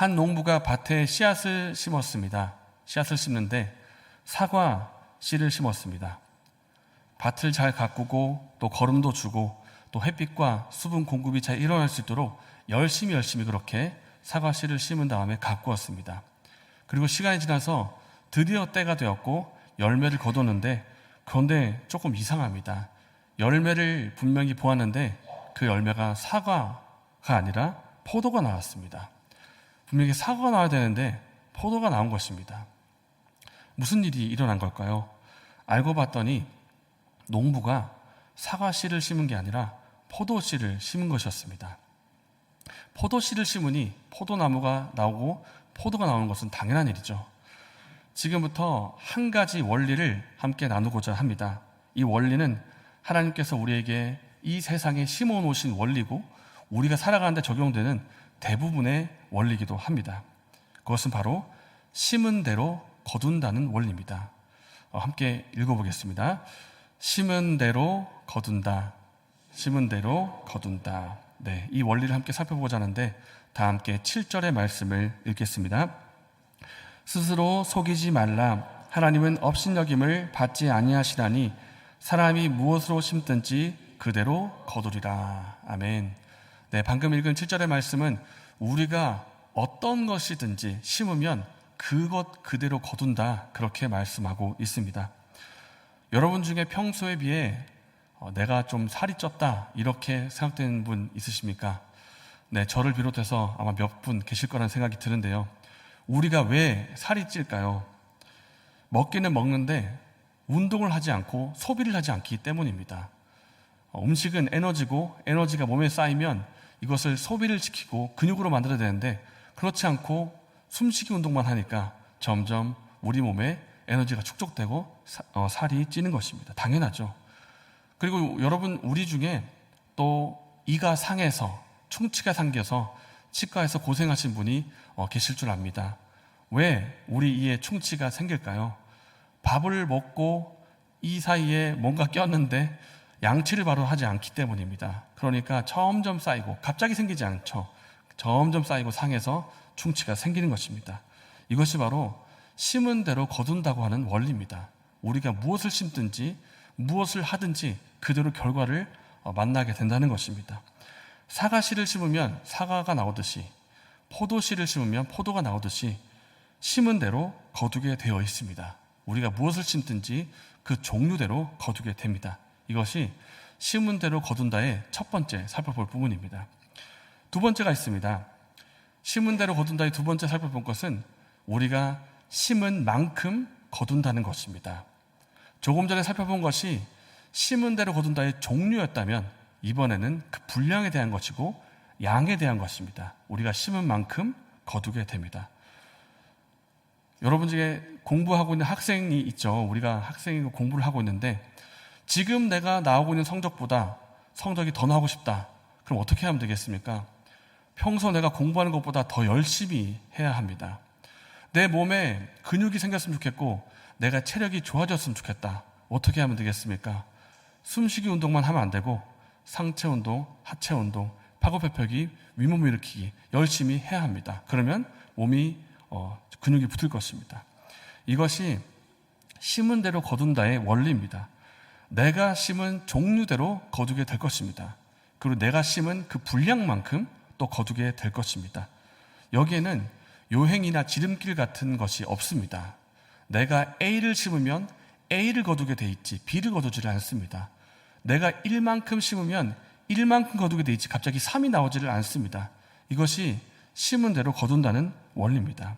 한 농부가 밭에 씨앗을 심었습니다. 씨앗을 심는데 사과 씨를 심었습니다. 밭을 잘 가꾸고 또 거름도 주고 또 햇빛과 수분 공급이 잘 일어날 수 있도록 열심히 그렇게 사과 씨를 심은 다음에 가꾸었습니다. 그리고 시간이 지나서 드디어 때가 되었고 열매를 거뒀는데, 그런데 조금 이상합니다. 열매를 분명히 보았는데 그 열매가 사과가 아니라 포도가 나왔습니다. 분명히 사과가 나와야 되는데 포도가 나온 것입니다. 무슨 일이 일어난 걸까요? 알고 봤더니 농부가 사과 씨를 심은 게 아니라 포도 씨를 심은 것이었습니다. 포도 씨를 심으니 포도나무가 나오고 포도가 나오는 것은 당연한 일이죠. 지금부터 한 가지 원리를 함께 나누고자 합니다. 이 원리는 하나님께서 우리에게 이 세상에 심어 놓으신 원리고 우리가 살아가는데 적용되는 대부분의 원리이기도 합니다. 그것은 바로 심은 대로 거둔다는 원리입니다. 함께 읽어보겠습니다. 심은 대로 거둔다. 심은 대로 거둔다. 네, 이 원리를 함께 살펴보자 하는데 다 함께 7절의 말씀을 읽겠습니다. 스스로 속이지 말라. 하나님은 업신여김을 받지 아니하시나니 사람이 무엇으로 심든지 그대로 거두리라. 아멘. 네, 방금 읽은 7절의 말씀은 우리가 어떤 것이든지 심으면 그것 그대로 거둔다, 그렇게 말씀하고 있습니다. 여러분 중에 평소에 비해 내가 좀 살이 쪘다 이렇게 생각되는 분 있으십니까? 네, 저를 비롯해서 아마 몇 분 계실 거라는 생각이 드는데요. 우리가 왜 살이 찔까요? 먹기는 먹는데 운동을 하지 않고 소비를 하지 않기 때문입니다. 음식은 에너지고 에너지가 몸에 쌓이면 이것을 소비를 시키고 근육으로 만들어야 되는데 그렇지 않고 숨쉬기 운동만 하니까 점점 우리 몸에 에너지가 축적되고 살이 찌는 것입니다. 당연하죠. 그리고 여러분, 우리 중에 또 이가 상해서 충치가 생겨서 치과에서 고생하신 분이 계실 줄 압니다. 왜 우리 이에 충치가 생길까요? 밥을 먹고 이 사이에 뭔가 꼈는데 양치를 바로 하지 않기 때문입니다. 그러니까 점점 쌓이고, 갑자기 생기지 않죠. 점점 쌓이고 상해서 충치가 생기는 것입니다. 이것이 바로 심은 대로 거둔다고 하는 원리입니다. 우리가 무엇을 심든지 무엇을 하든지 그대로 결과를 만나게 된다는 것입니다. 사과씨를 심으면 사과가 나오듯이, 포도씨를 심으면 포도가 나오듯이 심은 대로 거두게 되어 있습니다. 우리가 무엇을 심든지 그 종류대로 거두게 됩니다. 이것이 심은 대로 거둔다의 첫 번째 살펴볼 부분입니다. 두 번째가 있습니다. 심은 대로 거둔다의 두 번째 살펴볼 것은 우리가 심은 만큼 거둔다는 것입니다. 조금 전에 살펴본 것이 심은 대로 거둔다의 종류였다면 이번에는 그 분량에 대한 것이고 양에 대한 것입니다. 우리가 심은 만큼 거두게 됩니다. 여러분 중에 공부하고 있는 학생이 있죠. 우리가 학생이고 공부를 하고 있는데 지금 내가 나오고 있는 성적보다 성적이 더 나오고 싶다. 그럼 어떻게 하면 되겠습니까? 평소 내가 공부하는 것보다 더 열심히 해야 합니다. 내 몸에 근육이 생겼으면 좋겠고 내가 체력이 좋아졌으면 좋겠다. 어떻게 하면 되겠습니까? 숨쉬기 운동만 하면 안 되고 상체 운동, 하체 운동, 팔굽혀펴기, 윗몸 일으키기 열심히 해야 합니다. 그러면 몸이 근육이 붙을 것입니다. 이것이 심은 대로 거둔다의 원리입니다. 내가 심은 종류대로 거두게 될 것입니다. 그리고 내가 심은 그 분량만큼 또 거두게 될 것입니다. 여기에는 요행이나 지름길 같은 것이 없습니다. 내가 A를 심으면 A를 거두게 돼 있지 B를 거두지를 않습니다. 내가 1만큼 심으면 1만큼 거두게 돼 있지 갑자기 3이 나오지를 않습니다. 이것이 심은 대로 거둔다는 원리입니다.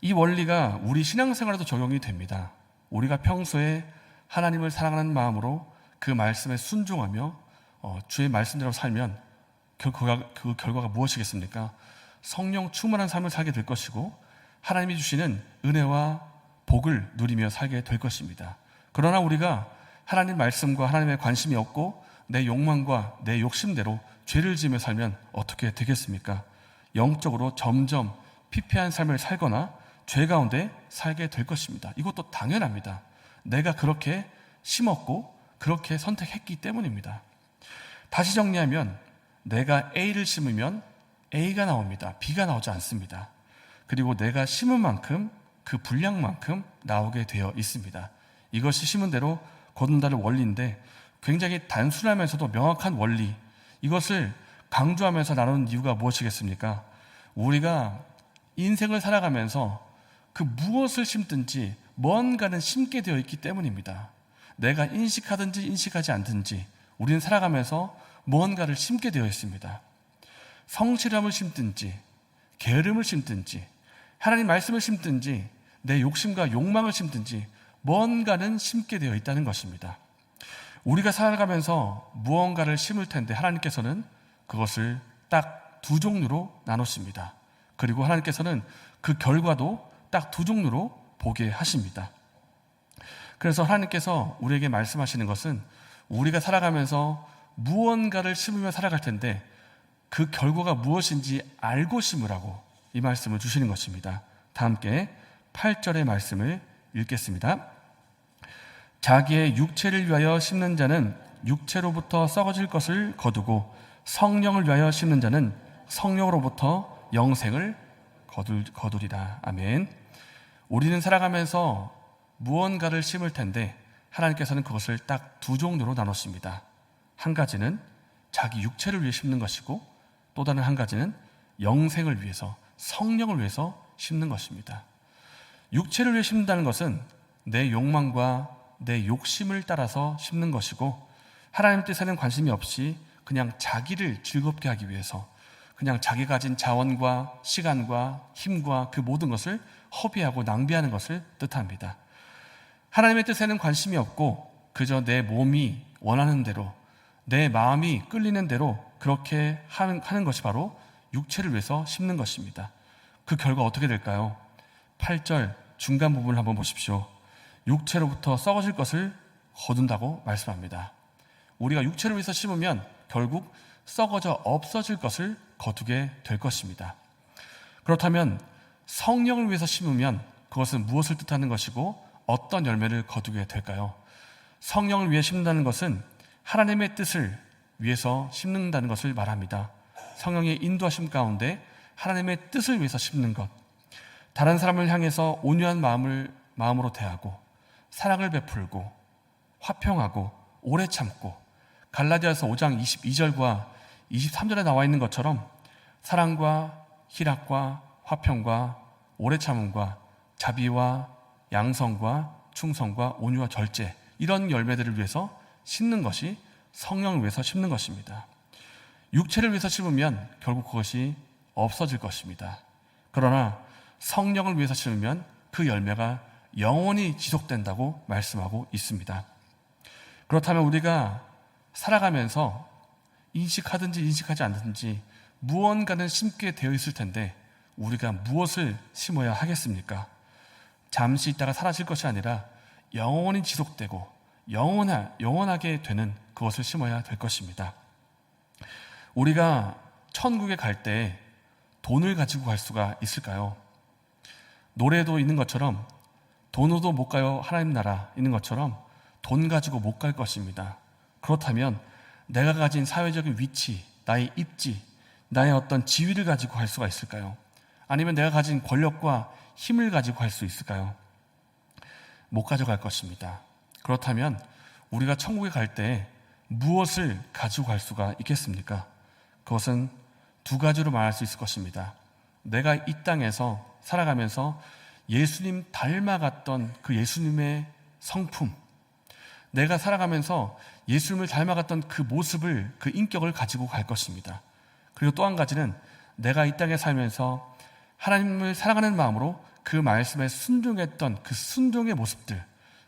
이 원리가 우리 신앙생활에도 적용이 됩니다. 우리가 평소에 하나님을 사랑하는 마음으로 그 말씀에 순종하며 주의 말씀대로 살면 그 결과가 무엇이겠습니까? 성령 충만한 삶을 살게 될 것이고 하나님이 주시는 은혜와 복을 누리며 살게 될 것입니다. 그러나 우리가 하나님 말씀과 하나님의 관심이 없고 내 욕망과 내 욕심대로 죄를 지으며 살면 어떻게 되겠습니까? 영적으로 점점 피폐한 삶을 살거나 죄 가운데 살게 될 것입니다. 이것도 당연합니다. 내가 그렇게 심었고 그렇게 선택했기 때문입니다. 다시 정리하면 내가 A를 심으면 A가 나옵니다. B가 나오지 않습니다. 그리고 내가 심은 만큼 그 분량만큼 나오게 되어 있습니다. 이것이 심은 대로 거둔다는 원리인데 굉장히 단순하면서도 명확한 원리, 이것을 강조하면서 나누는 이유가 무엇이겠습니까? 우리가 인생을 살아가면서 그 무엇을 심든지 뭔가는 심게 되어 있기 때문입니다. 내가 인식하든지 인식하지 않든지 우리는 살아가면서 무언가를 심게 되어 있습니다. 성실함을 심든지 게으름을 심든지 하나님 말씀을 심든지 내 욕심과 욕망을 심든지 뭔가는 심게 되어 있다는 것입니다. 우리가 살아가면서 무언가를 심을 텐데 하나님께서는 그것을 딱 두 종류로 나누십니다. 그리고 하나님께서는 그 결과도 딱 두 종류로 보게 하십니다. 그래서 하나님께서 우리에게 말씀하시는 것은 우리가 살아가면서 무언가를 심으며 살아갈 텐데 그 결과가 무엇인지 알고 심으라고 이 말씀을 주시는 것입니다. 다 함께 8절의 말씀을 읽겠습니다. 자기의 육체를 위하여 심는 자는 육체로부터 썩어질 것을 거두고 성령을 위하여 심는 자는 성령으로부터 영생을 거두리라. 아멘. 우리는 살아가면서 무언가를 심을 텐데 하나님께서는 그것을 딱 두 종류로 나누십니다. 한 가지는 자기 육체를 위해 심는 것이고 또 다른 한 가지는 영생을 위해서, 성령을 위해서 심는 것입니다. 육체를 위해 심는다는 것은 내 욕망과 내 욕심을 따라서 심는 것이고 하나님 뜻에는 관심이 없이 그냥 자기를 즐겁게 하기 위해서 그냥 자기가 가진 자원과 시간과 힘과 그 모든 것을 허비하고 낭비하는 것을 뜻합니다. 하나님의 뜻에는 관심이 없고 그저 내 몸이 원하는 대로 내 마음이 끌리는 대로 그렇게 하는 것이 바로 육체를 위해서 심는 것입니다. 그 결과 어떻게 될까요? 8절 중간 부분을 한번 보십시오. 육체로부터 썩어질 것을 거둔다고 말씀합니다. 우리가 육체를 위해서 심으면 결국 썩어져 없어질 것을 거두게 될 것입니다. 그렇다면 성령을 위해서 심으면 그것은 무엇을 뜻하는 것이고 어떤 열매를 거두게 될까요? 성령을 위해 심는다는 것은 하나님의 뜻을 위해서 심는다는 것을 말합니다. 성령의 인도하심 가운데 하나님의 뜻을 위해서 심는 것, 다른 사람을 향해서 온유한 마음으로 대하고 사랑을 베풀고 화평하고 오래 참고 갈라디아서 5장 22절과 23절에 나와 있는 것처럼 사랑과 희락과 화평과 오래 참음과 자비와 양성과 충성과 온유와 절제, 이런 열매들을 위해서 심는 것이 성령을 위해서 심는 것입니다. 육체를 위해서 심으면 결국 그것이 없어질 것입니다. 그러나 성령을 위해서 심으면 그 열매가 영원히 지속된다고 말씀하고 있습니다. 그렇다면 우리가 살아가면서 인식하든지 인식하지 않든지 무언가는 심게 되어 있을 텐데 우리가 무엇을 심어야 하겠습니까? 잠시 있다가 사라질 것이 아니라 영원히 지속되고 영원하게 되는 그것을 심어야 될 것입니다. 우리가 천국에 갈 때 돈을 가지고 갈 수가 있을까요? 노래도 있는 것처럼 돈으로도 못 가요 하나님 나라 있는 것처럼 돈 가지고 못 갈 것입니다. 그렇다면 내가 가진 사회적인 위치, 나의 입지, 나의 어떤 지위를 가지고 갈 수가 있을까요? 아니면 내가 가진 권력과 힘을 가지고 갈 수 있을까요? 못 가져갈 것입니다. 그렇다면 우리가 천국에 갈 때 무엇을 가지고 갈 수가 있겠습니까? 그것은 두 가지로 말할 수 있을 것입니다. 내가 이 땅에서 살아가면서 예수님 닮아갔던 그 예수님의 성품, 내가 살아가면서 예수님을 닮아갔던 그 모습을, 그 인격을 가지고 갈 것입니다. 그리고 또 한 가지는 내가 이 땅에 살면서 하나님을 사랑하는 마음으로 그 말씀에 순종했던 그 순종의 모습들,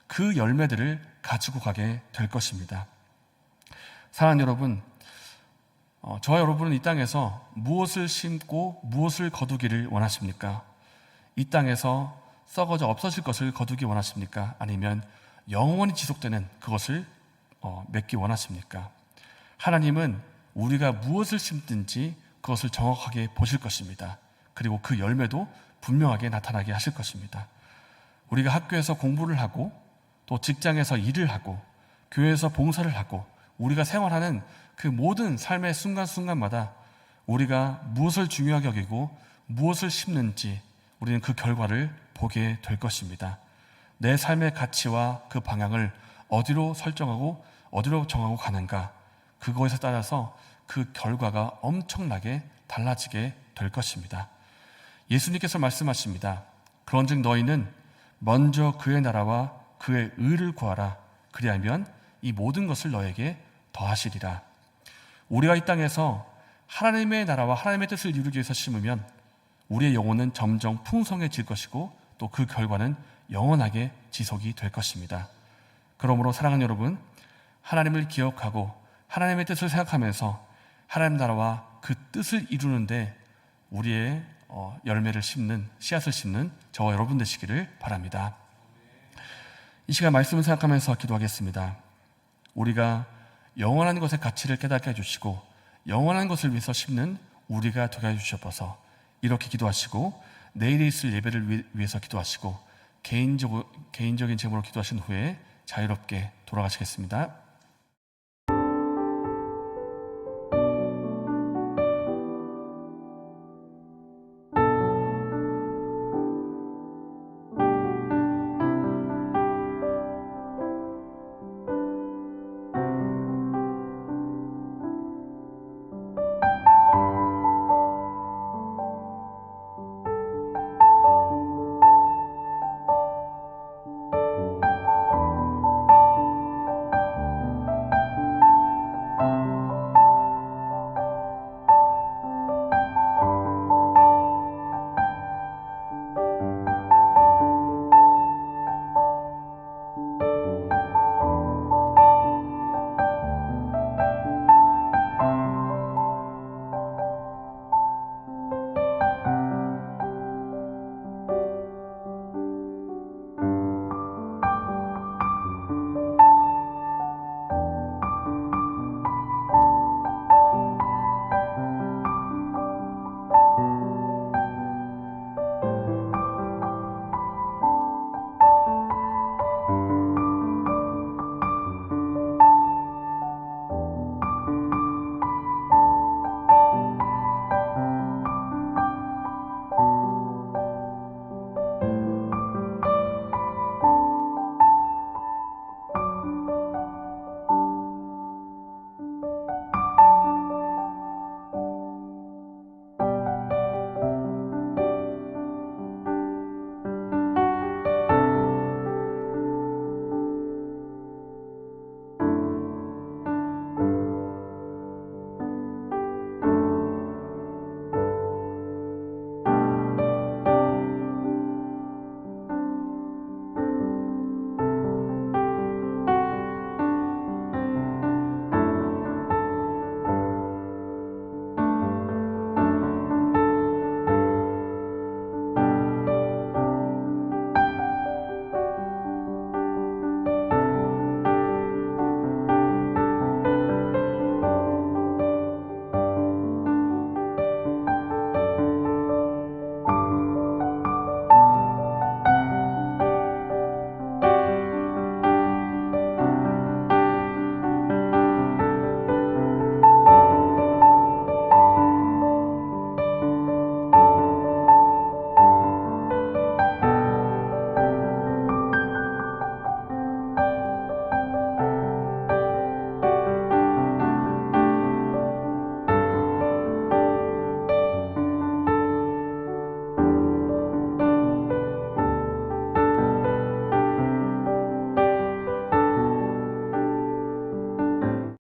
그 열매들을 가지고 가게 될 것입니다. 사랑하는 여러분, 저와 여러분은 이 땅에서 무엇을 심고 무엇을 거두기를 원하십니까? 이 땅에서 썩어져 없어질 것을 거두기 원하십니까? 아니면 영원히 지속되는 그것을 맺기 원하십니까? 하나님은 우리가 무엇을 심든지 그것을 정확하게 보실 것입니다. 그리고 그 열매도 분명하게 나타나게 하실 것입니다. 우리가 학교에서 공부를 하고 또 직장에서 일을 하고 교회에서 봉사를 하고 우리가 생활하는 그 모든 삶의 순간순간마다 우리가 무엇을 중요하게 여기고 무엇을 심는지 우리는 그 결과를 보게 될 것입니다. 내 삶의 가치와 그 방향을 어디로 설정하고 어디로 정하고 가는가, 그것에 따라서 그 결과가 엄청나게 달라지게 될 것입니다. 예수님께서 말씀하십니다. 그런즉 너희는 먼저 그의 나라와 그의 의를 구하라. 그리하면 이 모든 것을 너에게 더하시리라. 우리가 이 땅에서 하나님의 나라와 하나님의 뜻을 이루기 위해서 심으면 우리의 영혼은 점점 풍성해질 것이고 또 그 결과는 영원하게 지속이 될 것입니다. 그러므로 사랑하는 여러분, 하나님을 기억하고 하나님의 뜻을 생각하면서 하나님 나라와 그 뜻을 이루는데 우리의 열매를 심는, 씨앗을 심는 저와 여러분 되시기를 바랍니다. 이 시간 말씀을 생각하면서 기도하겠습니다. 우리가 영원한 것의 가치를 깨닫게 해주시고 영원한 것을 위해서 심는 우리가 되게 해주셔서 이렇게 기도하시고 내일에 있을 예배를 위해서 기도하시고 개인적인 제목으로 기도하신 후에 자유롭게 돌아가시겠습니다.